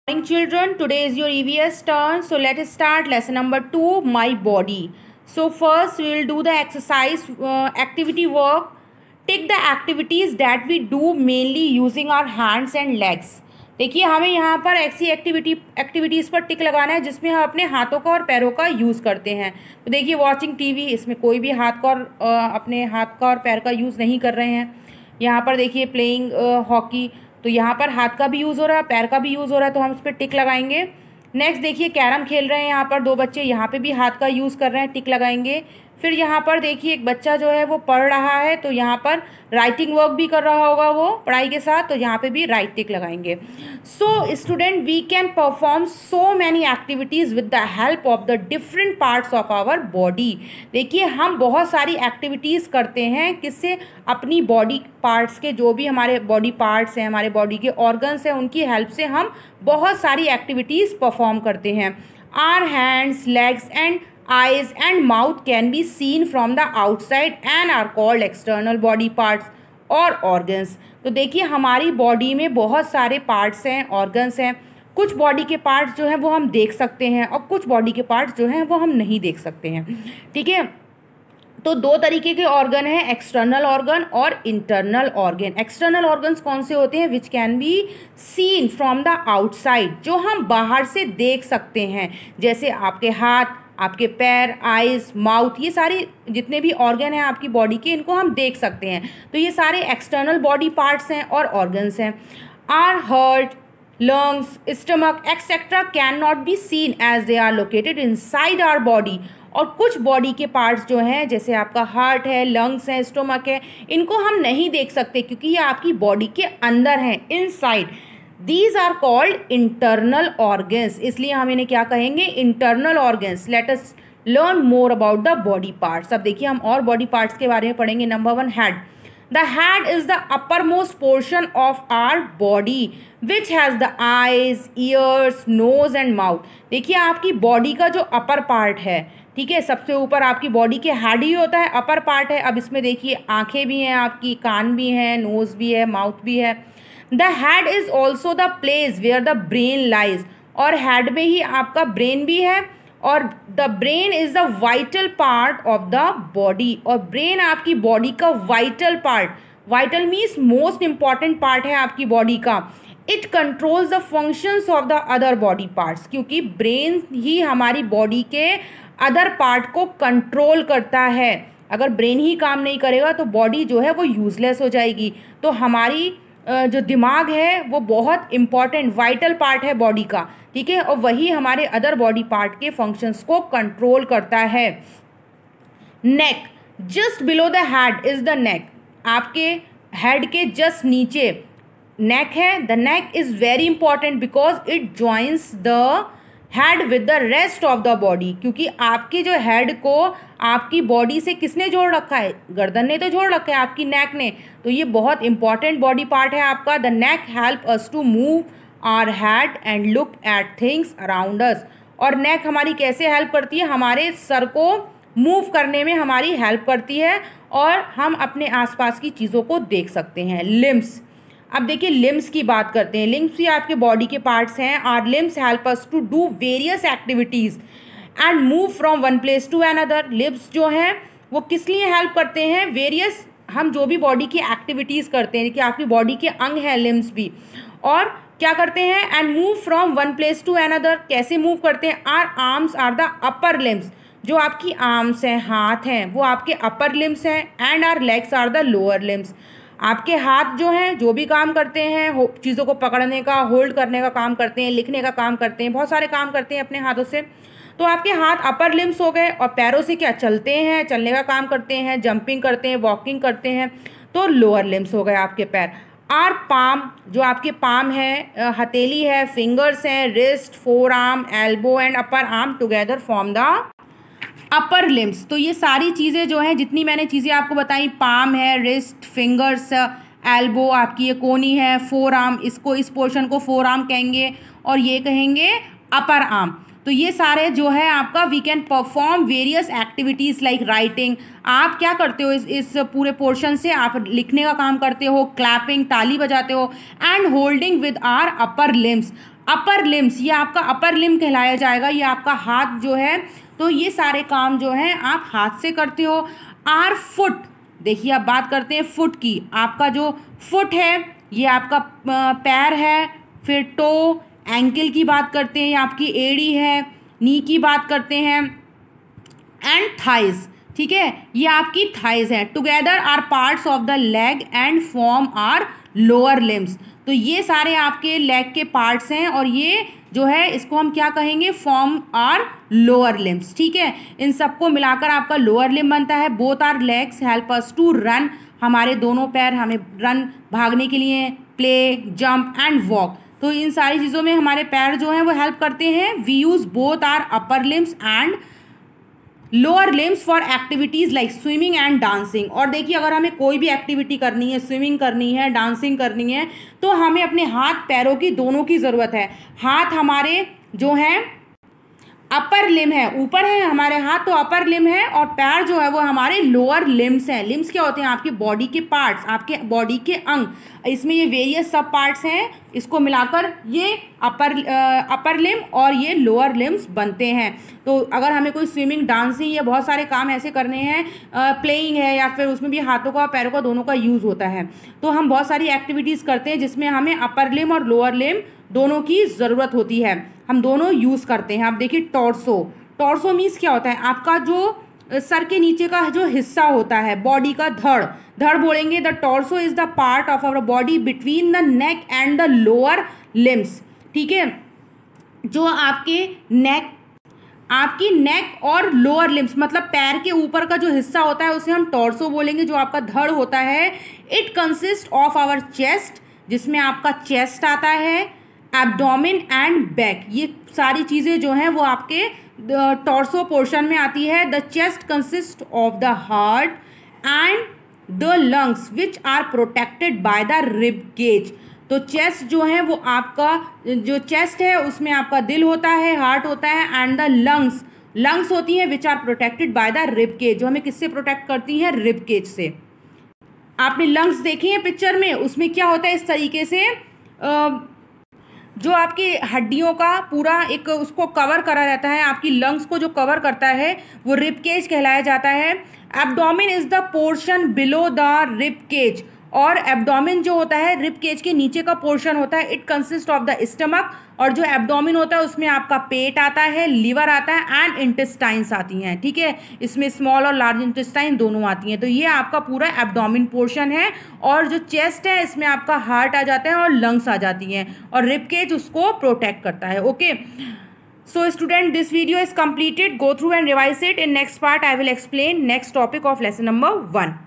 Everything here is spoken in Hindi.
Morning children, today is your EVS turn. So let us start lesson number 2, my body. So first we will do the exercise activity work. Take the activities that we do mainly using our hands and legs. देखिए हमें यहाँ पर ऐसी एक्टिविटीज़ पर टिक लगाना है जिसमें हम अपने हाथों का और पैरों का यूज़ करते हैं। तो देखिए वॉचिंग टीवी, इसमें कोई भी हाथ का और अपने हाथ का और पैर का यूज़ नहीं कर रहे हैं। यहाँ पर देखिए प्लेइंग हॉकी, तो यहाँ पर हाथ का भी यूज़ हो रहा है, पैर का भी यूज़ हो रहा है, तो हम इस पर टिक लगाएंगे। नेक्स्ट देखिए कैरम खेल रहे हैं यहाँ पर दो बच्चे, यहाँ पे भी हाथ का यूज़ कर रहे हैं, टिक लगाएंगे। फिर यहाँ पर देखिए एक बच्चा जो है वो पढ़ रहा है, तो यहाँ पर राइटिंग वर्क भी कर रहा होगा वो पढ़ाई के साथ, तो यहाँ पे भी राइट टिक लगाएंगे। So student, we can perform so many activities with the help of the different parts of our body. देखिए हम बहुत सारी एक्टिविटीज़ करते हैं किससे, अपनी बॉडी पार्ट्स के, जो भी हमारे बॉडी पार्ट्स हैं, हमारे बॉडी के ऑर्गन्स हैं, उनकी हेल्प से हम बहुत सारी एक्टिविटीज़ परफॉर्म करते हैं। Our hands, legs and eyes and mouth can be seen from the outside and are called external body parts और organs। तो देखिए हमारी बॉडी में बहुत सारे पार्ट्स हैं, ऑर्गन्स हैं। कुछ बॉडी के पार्ट्स जो हैं वो हम देख सकते हैं और कुछ बॉडी के पार्ट्स जो हैं वो हम नहीं देख सकते हैं। ठीक है, तो दो तरीके के ऑर्गन हैं, एक्सटर्नल ऑर्गन और इंटरनल ऑर्गन। एक्सटर्नल ऑर्गन्स कौन से होते हैं? Which can be seen from the outside, जो हम बाहर से देख सकते हैं, जैसे आपके हाथ, आपके पैर, आइज, माउथ, ये सारे जितने भी ऑर्गन हैं आपकी बॉडी के, इनको हम देख सकते हैं। तो ये सारे एक्सटर्नल बॉडी पार्ट्स हैं और ऑर्गन्स हैं। Our heart, lungs, stomach etcetera can not be seen as they are located inside our body. और कुछ बॉडी के पार्ट्स जो हैं, जैसे आपका हार्ट है, लंग्स है, स्टमक है, इनको हम नहीं देख सकते क्योंकि ये आपकी बॉडी के अंदर हैं, inside. These are called internal organs, इसलिए हम इन्हें क्या कहेंगे? Internal organs. Let us learn more about the body parts. अब देखिए हम और बॉडी पार्ट्स के बारे में पढ़ेंगे। Number 1, head. The head is the upper most portion of our body which has the eyes, ears, nose and mouth. देखिए आपकी बॉडी का जो अपर पार्ट है, ठीक है, सबसे ऊपर आपकी बॉडी के हेड ही होता है, अपर पार्ट है। अब इसमें देखिए आंखें भी हैं आपकी, कान भी हैं, नोज भी है, माउथ भी है। The head is also the place where the brain lies, और हेड में ही आपका ब्रेन भी है, और the brain is the vital part of the body. और ब्रेन आपकी बॉडी का vital part, vital means most important part है आपकी बॉडी का। It controls the functions of the other body parts, क्योंकि ब्रेन ही हमारी बॉडी के अदर पार्ट को कंट्रोल करता है। अगर ब्रेन ही काम नहीं करेगा तो बॉडी जो है वो यूजलेस हो जाएगी। तो हमारी जो दिमाग है वो बहुत इंपॉर्टेंट वाइटल पार्ट है बॉडी का, ठीक है, और वही हमारे अदर बॉडी पार्ट के फंक्शंस को कंट्रोल करता है। Neck, just below the head is the neck. आपके हेड के जस्ट नीचे नेक है। The neck is very important because it joins the head with the rest of the body, क्योंकि आपके जो हेड को आपकी बॉडी से किसने जोड़ रखा है? गर्दन ने तो जोड़ रखा है, आपकी नेक ने। तो ये बहुत इंपॉर्टेंट बॉडी पार्ट है आपका। The neck help us to move our head and look at things around us. और नेक हमारी कैसे हेल्प करती है? हमारे सर को मूव करने में हमारी हेल्प करती है और हम अपने आसपास की चीज़ों को देख सकते हैं। लिम्स, अब देखिए लिम्स की बात करते हैं। लिम्स भी आपके बॉडी के पार्ट्स हैं। Our limbs help us to do various activities and move from one place to another. Limbs जो हैं वो किस लिए हेल्प करते हैं? वेरियस, हम जो भी बॉडी की एक्टिविटीज़ करते हैं, देखिए आपकी बॉडी के अंग हैं लिम्स भी, और क्या करते हैं? And move from one place to another. कैसे मूव करते हैं? Our arms are the upper limbs, जो आपकी आर्म्स हैं, हाथ हैं, वो आपके अपर लिम्स हैं। And our legs are the lower limbs. आपके हाथ जो हैं जो भी काम करते हैं, चीज़ों को पकड़ने का, होल्ड करने का काम करते हैं, लिखने का काम करते हैं, बहुत सारे काम करते हैं अपने हाथों से। तो आपके हाथ अपर लिम्स हो गए। और पैरों से क्या? चलते हैं, चलने का काम करते हैं, जंपिंग करते हैं, वॉकिंग करते हैं, तो लोअर लिम्स हो गए आपके पैर। आर पाम, जो आपके पाम है, हथेली है, फिंगर्स हैं, wrist, four arm, elbow and upper arm together form the upper limbs. तो ये सारी चीज़ें जो हैं, जितनी मैंने चीज़ें आपको बताई, पाम है, रिस्ट, फिंगर्स, एल्बो आपकी ये कोनी है, फोर आर्म, इसको, इस पोर्शन को फोर आर्म कहेंगे, और ये कहेंगे अपर आर्म। तो ये सारे जो है आपका we can perform various activities like writing. आप क्या करते हो इस पूरे पोर्शन से? आप लिखने का काम करते हो, क्लैपिंग, ताली बजाते हो, and holding with our upper limbs. Upper limbs, ये आपका अपर लिम कहलाया जाएगा, ये आपका हाथ जो है। तो ये सारे काम जो है आप हाथ से करते हो। आर फुट, देखिए अब बात करते हैं फुट की। आपका जो फुट है ये आपका पैर है। फिर टो, एंकल की बात करते हैं, ये आपकी एड़ी है। नी की बात करते हैं, एंड थाइज, ठीक है, ये आपकी थाइज है। Together are parts of the leg and form our lower limbs. तो ये सारे आपके लेग के पार्ट्स हैं और ये जो है इसको हम क्या कहेंगे, फॉर्म आर लोअर लिम्स, ठीक है। इन सबको मिलाकर आपका लोअर लिम बनता है। Both our legs help us to run, हमारे दोनों पैर हमें रन, भागने के लिए, प्ले, जंप एंड वॉक। तो इन सारी चीज़ों में हमारे पैर जो हैं वो हेल्प करते हैं। We use both our upper limbs and lower limbs for activities like swimming and dancing. और देखिए अगर हमें कोई भी एक्टिविटी करनी है, स्विमिंग करनी है, डांसिंग करनी है, तो हमें अपने हाथ पैरों की दोनों की ज़रूरत है। हाथ हमारे जो हैं अपर लिम है, ऊपर है हमारे हाथ तो अपर लिम है, और पैर जो है वो हमारे लोअर लिम्स हैं। लिम्स क्या होते हैं, आपके बॉडी के पार्ट्स, आपके बॉडी के अंग। इसमें ये वेरियस सब पार्ट्स हैं, इसको मिलाकर ये अपर लिम और ये लोअर लिम्स बनते हैं। तो अगर हमें कोई स्विमिंग, डांसिंग या बहुत सारे काम ऐसे करने हैं, प्लेइंग है, या फिर उसमें भी हाथों का पैरों का दोनों का यूज़ होता है, तो हम बहुत सारी एक्टिविटीज़ करते हैं जिसमें हमें अपर लिम और लोअर लिम दोनों की ज़रूरत होती है, हम दोनों यूज़ करते हैं। आप देखिए टॉर्सो, टॉर्सो मीन्स क्या होता है, आपका जो सर के नीचे का जो हिस्सा होता है बॉडी का, धड़, धड़ बोलेंगे। The torso is the part of our body between the neck and the lower limbs, ठीक है। जो आपके नेक, आपकी नेक और लोअर लिम्स मतलब पैर के ऊपर का जो हिस्सा होता है उसे हम टॉर्सो बोलेंगे, जो आपका धड़ होता है। It consist of our chest, जिसमें आपका चेस्ट आता है, एब्डोमेन एंड बैक, ये सारी चीज़ें जो हैं वो आपके टॉर्सो पोर्शन में आती है। The chest consist of the heart and the lungs which are protected by the rib cage. तो चेस्ट जो है वो आपका, जो चेस्ट है उसमें आपका दिल होता है, हार्ट होता है, एंड द लंग्स, लंग्स होती हैं which are protected by the rib cage, जो हमें किससे प्रोटेक्ट करती हैं, रिब केज से। आपने लंग्स देखे हैं पिक्चर में, उसमें क्या होता है, इस तरीके से जो आपकी हड्डियों का पूरा एक उसको कवर करा रहता है, आपकी लंग्स को जो कवर करता है वो रिब केज कहलाया जाता है। Abdomen is the portion below the rib cage, और एब्डोमेन जो होता है रिब केज के नीचे का पोर्शन होता है। It consist of the stomach, और जो एब्डोमेन होता है उसमें आपका पेट आता है, लीवर आता है, एंड इंटेस्टाइन्स आती हैं, ठीक है। इसमें स्मॉल और लार्ज इंटेस्टाइन दोनों आती हैं। तो ये आपका पूरा एब्डोमेन पोर्शन है, और जो चेस्ट है इसमें आपका हार्ट आ जाता है और लंग्स आ जाती हैं, और रिब केज उसको प्रोटेक्ट करता है। Okay, so student, this video is completed. Go through and revise it. In next part I will explain next topic of lesson number 1.